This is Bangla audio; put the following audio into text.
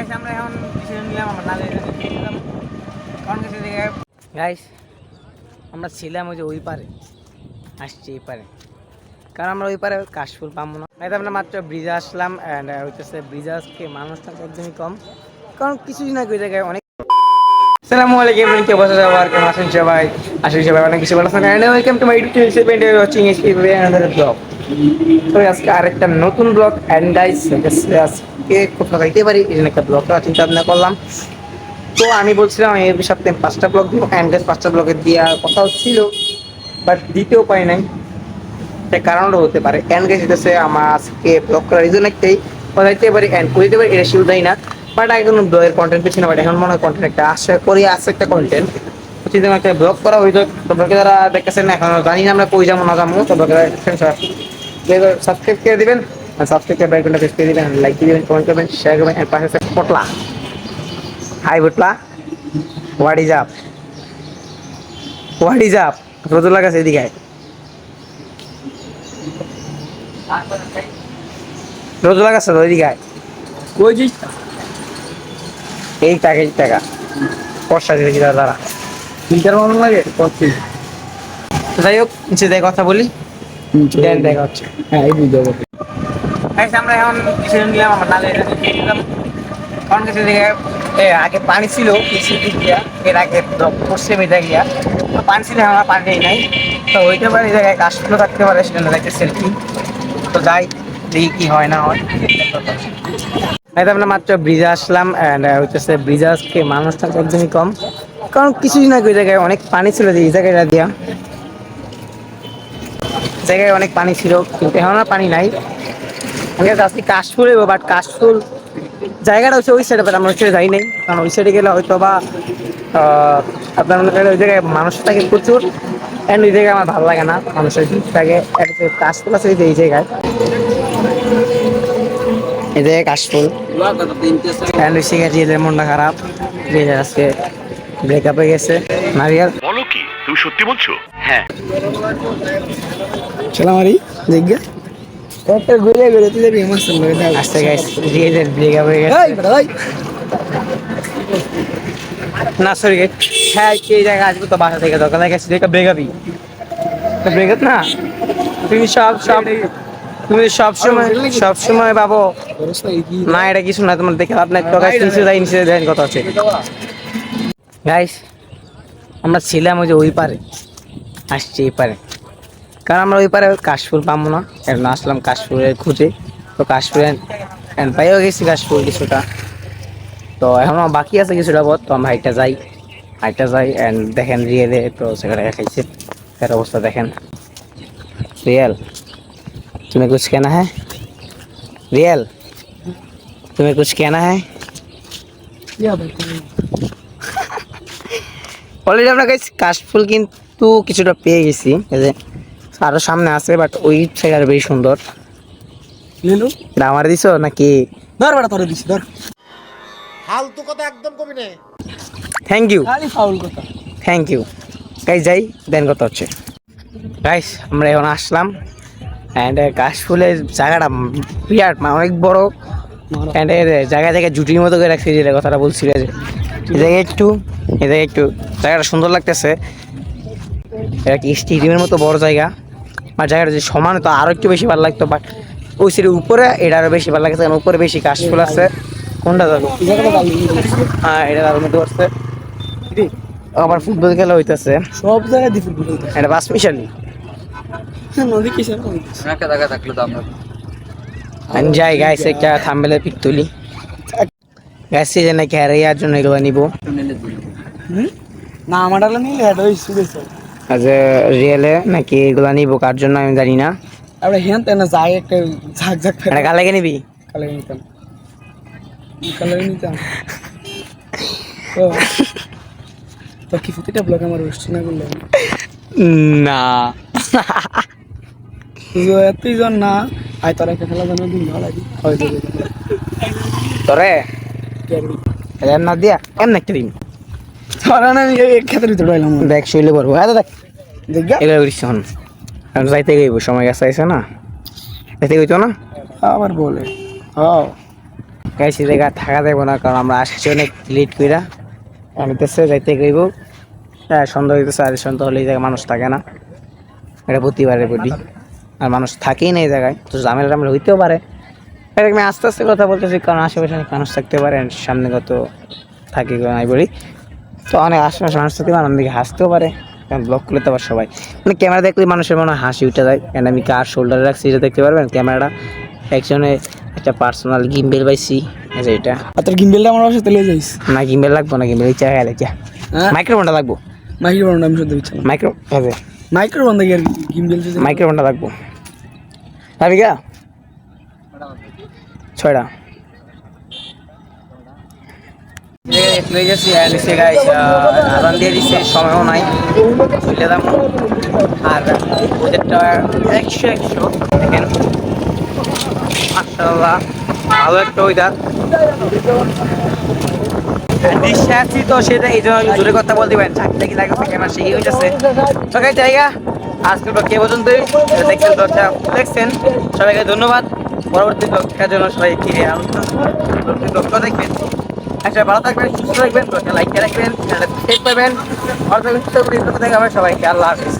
গাইস আমরা এখন ডিসিশন নিলাম আমরা নালে গেলাম কারণ কিছু জায়গায় গাইস আমরা ছিলাম ওই যে ওই পারে আসছি এই পারে কারণ আমরা ওই পারে কাশফুল পাবো না তাই আমরা মাত্র ব্রিজে আসলাম অ্যান্ড হইতেছে ব্রিজে আজকে মানুষটা একদমই কম কারণ কিছুদিন আগে ওই জায়গায় অনেক আসসালামু আলাইকুম কে বসে যাওয়ার কেমন আছেন সবাই আসলে সবাই অনেক কিছু ভালো আছেন and welcome to my YouTube channel and watching SPB another vlog তো আজকে আরেকটা নতুন ব্লগ এন্ড গাইস আজকে কোথাও যাইতে পারি এই জন্য একটা ব্লগটা চিন্তা ভাবনা করলাম তো আমি বলছিলাম এই সপ্তাহে 5টা ব্লগ দিব এন্ড গাইস 5টা ব্লগে দেওয়ার কথা ছিল বাট দিতেও পাই নাই তার কারণটা হতে পারে এন্ড গাইস এটাছে আমার আজকে ব্লগ করার রিজন একটাই যাইতে পারি এন্ড করে দিতে পারি এটা শিওর যাই না বাট আগে কোনো ব্লগের কন্টেন্ট পেছি না বাট এখন মনে হয় কন্টেন্ট একটা আশা করি আছে একটা কন্টেন্ট হচ্ছে যেমন একটা ব্লগ করা হইতো তোমরা যারা দেখতেছেন না এখন জানি না আমরা কই যাবো না যাবো তোমরা সাবস্ক্রাইব করে দিবেন আর সাবস্ক্রাইব করে বেলকনটা প্রেস করে দিবেন লাইক দিবেন কমেন্ট করবেন শেয়ার করবেন এর পাশে আছে Potla hi Potla what is up Rozullah কাছে এদিকে রোজুল্লাহ কাছে ওইদিকে কই যাইস এই টাকা পয়সা দিলে কি দাদা ফিল্টার ভালো লাগে যাই হোক নিচে যাই কথা বলি দেখা হচ্ছে হ্যাঁ এই বুঝতে পারছি আমরা এখন ডিসিশন নিলাম আমরা নালে গেলাম কারণ কিছু জায়গায় আগে পানি ছিল কিছু দিক দিয়া এর আগে পশ্চিমে গিয়া তো পানি ছিল আমার পানি নাই তো ওইটা পারে এই জায়গায় কাশফুল থাকতে পারে সেটা দেখতে সেলফি তো যাই দেখি কি হয় না হয় আমরা মাত্র ব্রিজে আসলাম অ্যান্ড হইতেছে ব্রিজে আজকে মানুষটা একদমই কম কারণ কিছুদিন আগে ওই জায়গায় অনেক পানি ছিল যে এই জায়গায় অনেক পানি ছিল কিন্তু এখন আর পানি নাই আজকে কাশফুল হইব বাট কাশফুল জায়গাটা হচ্ছে ওই সাইডে বাট আমরা ওই সাইডে যাই নাই কারণ ওই সাইডে গেলে হয়তো বা আপনার মনে করেন ওই জায়গায় মানুষ থাকে প্রচুর অ্যান্ড ওই জায়গায় আমার ভালো লাগে না মানুষের থাকে কাশফুল আছে এই জায়গায় এই জায়গায় কাশফুল রিয়েলের মনটা খারাপ রিয়েলের আজকে ব্রেকআপ হয়ে গেছে নারিয়াল বলো কি তুমি সত্যি বলছো হ্যাঁ চলামারি জিজ্ঞা একটা ঘুরে ঘুরে তুই যাবি আমার সঙ্গে আসতে গাইস রিয়েলের ব্রেকআপ হয়ে গেছে না সরি হ্যাঁ এই জায়গায় আসবো তো বাসা থেকে দরকার লাগে এটা ব্রেকআপই ব্রেকআপ না তুমি সব সময় পাবো না এটা কিছু না তোমার দেখে আপনার নিচে দেন কথা আছে গাইস আমরা ছিলাম ওই যে ওই পারে আসছি এই পারে কারণ আমরা ওই পারে কাশফুল পাবো না এখন আসলাম কাশফুলের খুঁজে তো কাশফুলের পাইও গেছি কাশফুল কিছুটা তো এখনো বাকি আছে কিছুটা পথ তো আমরা হাইটটা যাই অ্যান্ড দেখেন রিয়েলে তো সেখানে খাইছে তার অবস্থা দেখেন रियल तुम्हें कुछ कहना है रियल तुम्हें कुछ कहना है অলরেডি আমরা গাইস কাশফুল কিন্তু কিছুটা পেয়ে গেছি এই যে আরো সামনে আছে বাট ওই সাইড আর বেশি সুন্দর লিলু আমার দিছো নাকি ধর বড় তোরে দিছি ধর ফালতু কথা একদম কবি না থ্যাংক ইউ খালি ফাউল কথা থ্যাংক ইউ গাইস যাই দেন কত হচ্ছে গাইস আমরা এখন আসলাম অ্যান্ড কাশফুলের জায়গাটা বিরাট অনেক বড় অ্যান্ড এর জায়গায় জুটির মতো করে রাখছে যে কথাটা বলছিল যে এই জায়গায় একটু জায়গাটা সুন্দর লাগতেছে এটা কি স্টেডিয়ামের মতো বড় জায়গা আর জায়গাটা যে সমান তো আরও একটু বেশি ভালো লাগতো বাট ওই সাইডের উপরে এটা আরও বেশি ভালো লাগছে কারণ উপরে বেশি কাশফুল আছে কোনটা যাবো হ্যাঁ এটা তার মধ্যে করছে আবার ফুটবল খেলা হইতেছে সব জায়গায় দি ফুটবল হইতাছে এটা বাস মিশালি নদী কিসের একটা জায়গা থাকলো তো আমরা যাই গাইস একটা থাম্বনেলের পিক তুলি গাইস যে নাকি হারিয়ার জন্য এগুলো নিব না আমার ডালা নিলে হেড হই শুনেছে আজ রিয়েলে নাকি এগুলো নিব কার জন্য আমি জানি না আমরা হেন তেনা যাই একটা ঝাক এটা কার লাগে নিবি কালে নিতাম তো কি ফুটিটা ব্লগ আমার ওয়েস্ট না করলে না তুই জন না আই তোর একটা খেলা জানো দিন ভালো লাগে হয়তো তোরে এর না দিয়া এমন একটা দিন তোরা না এই ক্ষেত্রে ভিতরে এলাম দেখ শুইলে করবো হ্যাঁ দেখ দেখা এগুলো করিস এখন যাইতে গেইব সময় গেছে আইসে না যাইতে গইতো না আবার বলে হ্যাঁ গাইস এই জায়গা থাকা যাবে না, কারণ আমরা আসছি অনেক লেট কইরা, আনিতেছে যাইতে গইব। হ্যাঁ সন্ধ্যা হইতেছে, আর সন্ধ্যা হলে এই জায়গায় মানুষ থাকে না, এটা প্রতিবারের প্রতি, আর মানুষ থাকেই না এই জায়গায়, তো ঝামেলা টামেলা হইতেও পারে। আমি আস্তে আস্তে কথা বলতেছি, কারণ আশেপাশে অনেক মানুষ থাকতে পারে, সামনে কত থাকি নাই বলি, তো অনেক আশেপাশে মানুষ থাকতে পারে, আমার দিকে হাসতেও পারে, কারণ ব্লক করলে তো আবার সবাই মানে ক্যামেরা দেখলে মানুষের মনে হয় হাসি উঠে যায়। কারণ আমি কার শোল্ডারে রাখছি এটা দেখতে পারবেন ক্যামেরাটা, একজনে একটা পার্সোনাল গিম্বেল পাইছি, এই যে এটা। আর তোর গিম্বেলটা আমার বাসায় তেলে যাইস। না গিম্বেল লাগবো না, গিম্বেল ইচ্ছা গেলে যা, হ্যাঁ মাইক্রোফোনটা লাগবো, মাইক্রোফোন আমি শুনতে পাচ্ছি না। মাইক্রোফোন দেখি আর গিম্বেল যদি মাইক্রোফোনটা লাগবো। ভাবি গা 6টা লয়ে গেছি, নিচে গাইস আদান দিয়ে দিচ্ছে, সময়ও নাই চলে দাম। আর ওদেরটা 100 দেখেন মাশাআল্লাহ, ভালো একটা ওয়েদার। দৃশ্যে আছি তো সেটা এই জন্য জোরে কথা বলতে পারেন, চাকরি কি লাগে ক্যামেরা শিখে হয়েছে। সবাই জায়গা আজকে কে পর্যন্তই দেখছেন, ব্লগটা দেখছেন, সবাইকে ধন্যবাদ। পরবর্তী ব্লগটার জন্য সবাই ফিরে পরবর্তী ব্লগটা দেখবেন। একটা ভালো থাকবেন, সুস্থ থাকবেন, লাইক রাখবেন, সেভ করবেন, সবাইকে আল্লাহ হাফিজ।